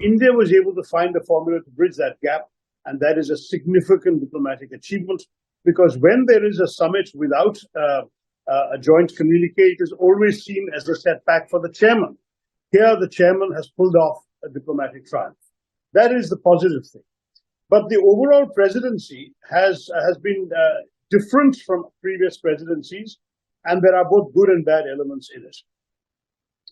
India was able to find a formula to bridge that gap, and that is a significant diplomatic achievement, because when there is a summit without a joint communique, it is always seen as a setback for the chairman. Here, the chairman has pulled off a diplomatic triumph. That is the positive thing. But the overall presidency has been different from previous presidencies, and there are both good and bad elements in it.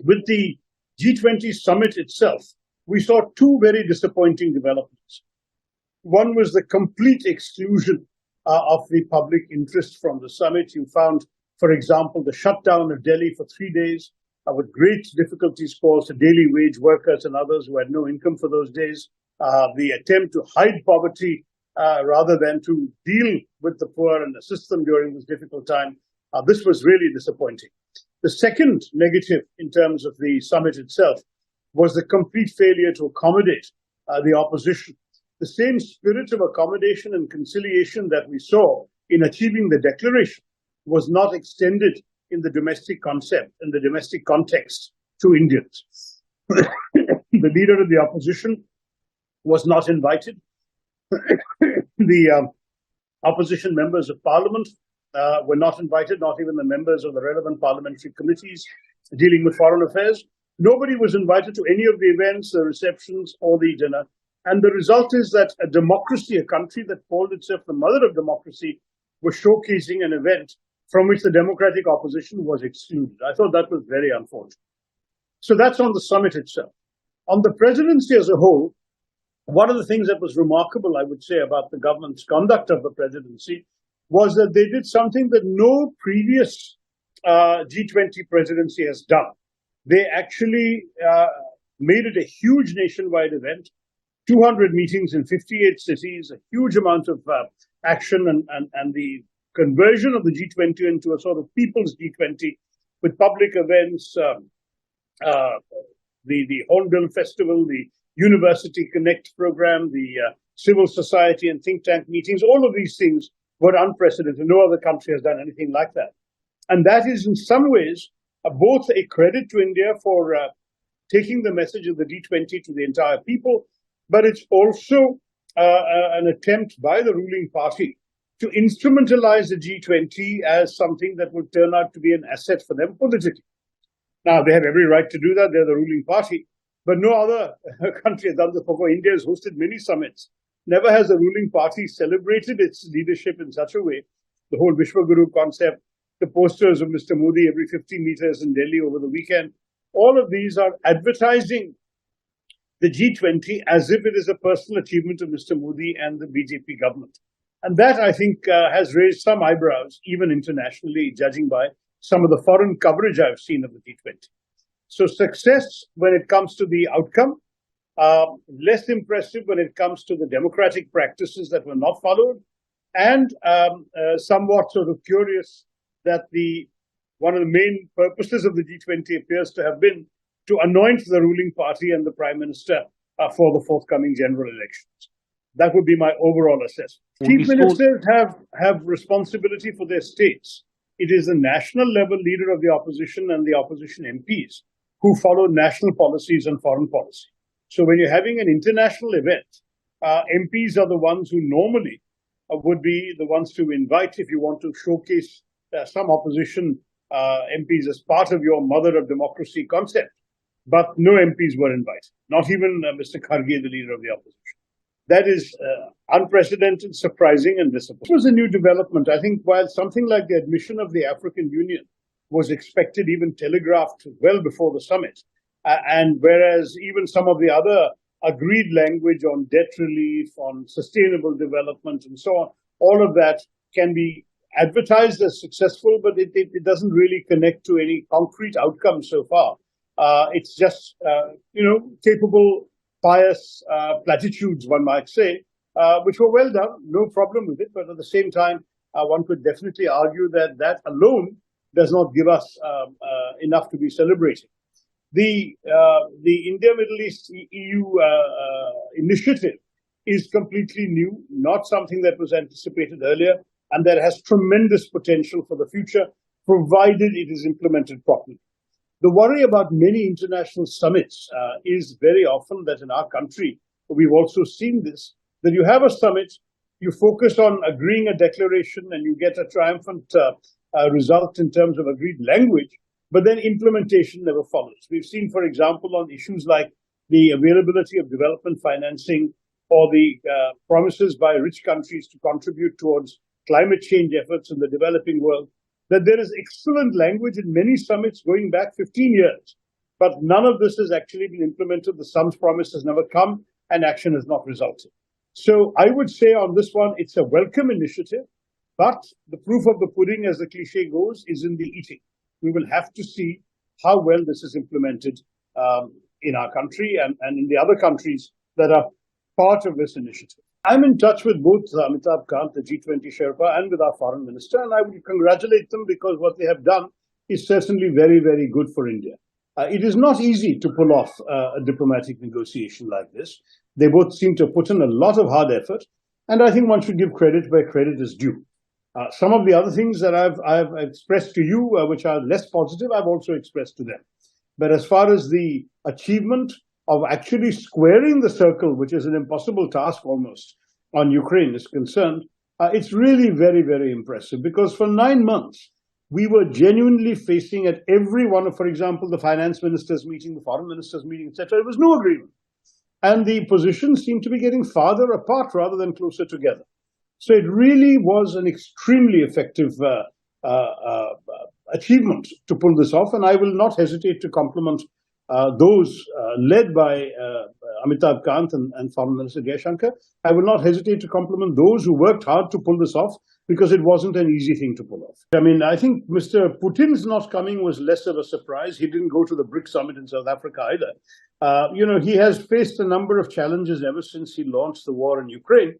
With the G20 summit itself, we saw two very disappointing developments. One was the complete exclusion of the public interest from the summit. You found, for example, the shutdown of Delhi for 3 days, with great difficulties caused to daily wage workers and others who had no income for those days. The attempt to hide poverty rather than to deal with the poor and assist them during this difficult time. This was really disappointing. The second negative in terms of the summit itself was the complete failure to accommodate the opposition. The same spirit of accommodation and conciliation that we saw in achieving the declaration was not extended in the domestic concept, in the domestic context, to Indians. The leader of the opposition was not invited. The opposition members of parliament were not invited, not even the members of the relevant parliamentary committees dealing with foreign affairs. Nobody was invited to any of the events, the receptions, or the dinner. And the result is that a democracy, a country that called itself the mother of democracy, was showcasing an event from which the democratic opposition was excluded. I thought that was very unfortunate. So that's on the summit itself. On the presidency as a whole, one of the things that was remarkable, I would say, about the government's conduct of the presidency was that they did something that no previous G20 presidency has done. They actually made it a huge nationwide event, 200 meetings in 58 cities, a huge amount of action, and the conversion of the G20 into a sort of people's G20 with public events, the Hornbill Festival, the University Connect program, the civil society and think tank meetings. All of these things were unprecedented. No other country has done anything like that. And that is in some ways both a credit to India for taking the message of the G20 to the entire people, but it's also an attempt by the ruling party to instrumentalize the G20 as something that would turn out to be an asset for them politically. Now, they have every right to do that. They're the ruling party. But no other country has done this before. India has hosted many summits. Never has the ruling party celebrated its leadership in such a way. The whole Vishwaguru concept, the posters of Mr. Modi every 50 meters in Delhi over the weekend, all of these are advertising the G20 as if it is a personal achievement of Mr. Modi and the BJP government. And that, I think, has raised some eyebrows, even internationally, judging by some of the foreign coverage I've seen of the G20. So success when it comes to the outcome, less impressive when it comes to the democratic practices that were not followed, and somewhat sort of curious that one of the main purposes of the G20 appears to have been to anoint the ruling party and the Prime Minister for the forthcoming general elections. That would be my overall assessment. Chief ministers have responsibility for their states. It is the national level leader of the opposition and the opposition MPs who follow national policies and foreign policy. So when you're having an international event, MPs are the ones who normally would be the ones to invite if you want to showcase some opposition MPs as part of your mother of democracy concept. But no MPs were invited, not even Mr. Kharge, the leader of the opposition. That is unprecedented, surprising, and disappointing. It was a new development. I think while something like the admission of the African Union was expected, even telegraphed well before the summit, and whereas even some of the other agreed language on debt relief, on sustainable development, and so on, all of that can be advertised as successful, but it doesn't really connect to any concrete outcome so far. It's just, capable, pious platitudes, one might say, which were well done, no problem with it. But at the same time, one could definitely argue that that alone does not give us enough to be celebrating. The India-Middle East EU initiative is completely new, not something that was anticipated earlier, and that has tremendous potential for the future, provided it is implemented properly. The worry about many international summits is very often that in our country, we've also seen this, that you have a summit, you focus on agreeing a declaration and you get a triumphant result in terms of agreed language, but then implementation never follows. We've seen, for example, on issues like the availability of development financing or the promises by rich countries to contribute towards climate change efforts in the developing world, that there is excellent language in many summits going back 15 years, but none of this has actually been implemented. The sums promised has never come and action has not resulted. So I would say on this one, it's a welcome initiative, but the proof of the pudding, as the cliche goes, is in the eating. We will have to see how well this is implemented in our country and in the other countries that are part of this initiative. I'm in touch with both Amitabh Kant, the G20 Sherpa, and with our foreign minister, and I would congratulate them because what they have done is certainly very, very good for India. It is not easy to pull off a diplomatic negotiation like this. They both seem to put in a lot of hard effort, and I think one should give credit where credit is due. Some of the other things that I've expressed to you, which are less positive, I've also expressed to them. But as far as the achievement of actually squaring the circle, which is an impossible task almost, on Ukraine is concerned, it's really very, very impressive, because for 9 months, we were genuinely facing at every one of, for example, the finance ministers meeting, the foreign ministers meeting, etc. There was no agreement. And the positions seemed to be getting farther apart rather than closer together. So it really was an extremely effective achievement to pull this off. And I will not hesitate to compliment those led by Amitabh Kant and Foreign Minister Jaishankar. I will not hesitate to compliment those who worked hard to pull this off, because it wasn't an easy thing to pull off. I mean, I think Mr. Putin's not coming was less of a surprise. He didn't go to the BRICS summit in South Africa either. He has faced a number of challenges ever since he launched the war in Ukraine,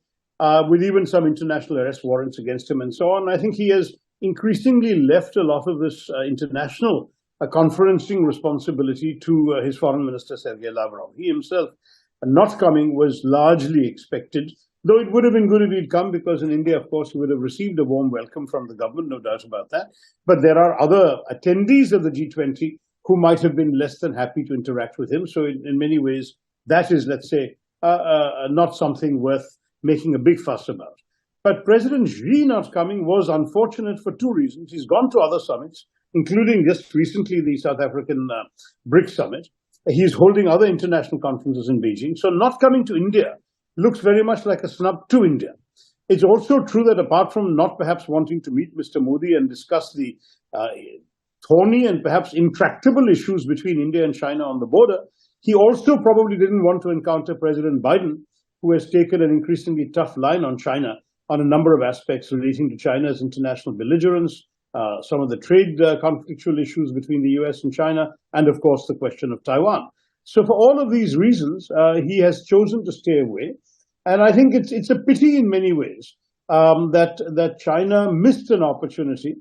with even some international arrest warrants against him and so on. I think he has increasingly left a lot of this international conferencing responsibility to his foreign minister, Sergei Lavrov. He himself not coming was largely expected, though it would have been good if he'd come, because in India, of course, he would have received a warm welcome from the government, no doubt about that. But there are other attendees of the G20 who might have been less than happy to interact with him. So in many ways, that is, let's say, not something worth making a big fuss about. But President Xi not coming was unfortunate for two reasons. He's gone to other summits, including just recently the South African BRICS summit. He's holding other international conferences in Beijing. So not coming to India looks very much like a snub to India. It's also true that apart from not perhaps wanting to meet Mr. Modi and discuss the thorny and perhaps intractable issues between India and China on the border, he also probably didn't want to encounter President Biden, who has taken an increasingly tough line on China on a number of aspects relating to China's international belligerence, some of the trade conflictual issues between the US and China, and of course the question of Taiwan. So for all of these reasons, he has chosen to stay away. And I think it's a pity in many ways that China missed an opportunity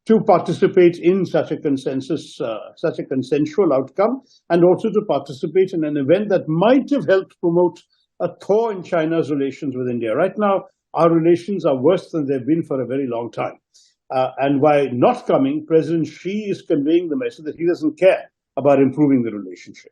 to participate in such a consensus, such a consensual outcome, and also to participate in an event that might have helped promote a thaw in China's relations with India. Right now, our relations are worse than they've been for a very long time. And by not coming, President Xi is conveying the message that he doesn't care about improving the relationship.